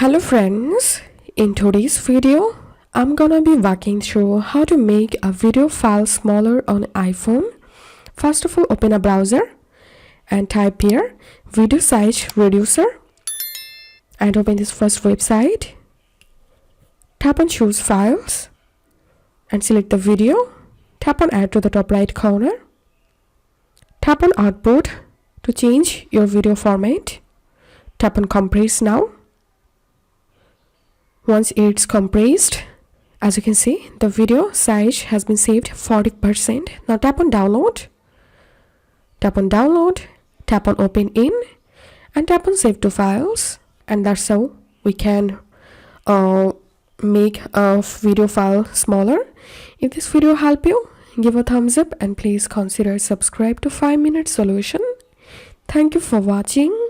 Hello friends, in today's video, I'm gonna be walking through how to make a video file smaller on iPhone. First of all, open a browser and type here video size reducer and open this first website. Tap on choose files and select the video. Tap on add to the top right corner. Tap on output to change your video format. Tap on compress now. Once it's compressed, as you can see, the video size has been saved 40%. Now tap on download. Tap on download, tap on open in, and tap on save to files. And that's how we can make a video file smaller. If this video helped you, give a thumbs up and please consider subscribe to 5-minute solution. Thank you for watching.